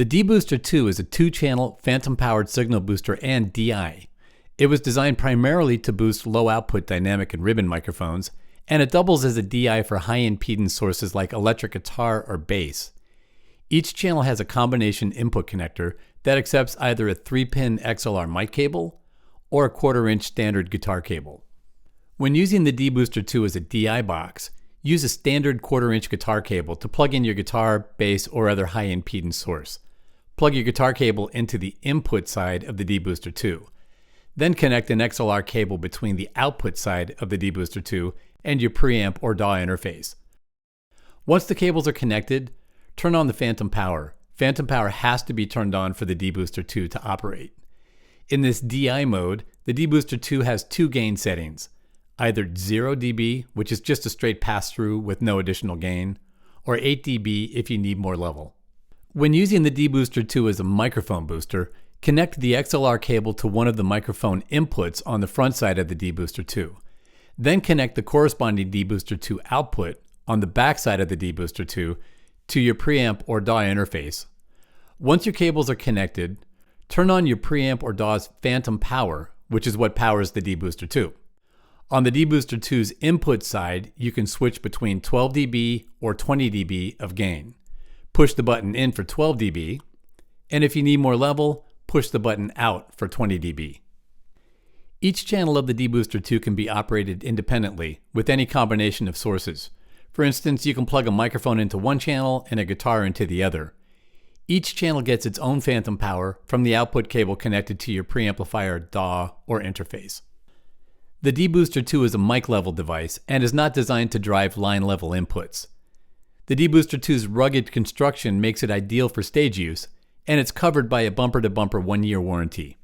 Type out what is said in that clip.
The dBooster2 is a 2-channel phantom-powered signal booster and DI. It was designed primarily to boost low-output dynamic and ribbon microphones, and it doubles as a DI for high-impedance sources like electric guitar or bass. Each channel has a combination input connector that accepts either a 3-pin XLR mic cable or a 1/4-inch standard guitar cable. When using the dBooster2 as a DI box, use a standard 1/4-inch guitar cable to plug in your guitar, bass, or other high-impedance source. Plug your guitar cable into the input side of the dBooster2. Then connect an XLR cable between the output side of the dBooster2 and your preamp or DAW interface. Once the cables are connected, turn on the phantom power. Phantom power has to be turned on for the dBooster2 to operate. In this DI mode, the dBooster2 has 2 gain settings, either 0 dB, which is just a straight pass-through with no additional gain, or 8 dB if you need more level. When using the dBooster2 as a microphone booster, connect the XLR cable to one of the microphone inputs on the front side of the dBooster2. Then connect the corresponding dBooster2 output on the back side of the dBooster2 to your preamp or DAW interface. Once your cables are connected, turn on your preamp or DAW's phantom power, which is what powers the dBooster2. On the dBooster2's input side, you can switch between 12 dB or 20 dB of gain. Push the button in for 12 dB, and if you need more level, push the button out for 20 dB. Each channel of the dBooster2 can be operated independently with any combination of sources. For instance, you can plug a microphone into one channel and a guitar into the other. Each channel gets its own phantom power from the output cable connected to your preamplifier, DAW, or interface. The dBooster2 is a mic-level device and is not designed to drive line-level inputs. The dBooster2's rugged construction makes it ideal for stage use, and it's covered by a bumper-to-bumper 1-year warranty.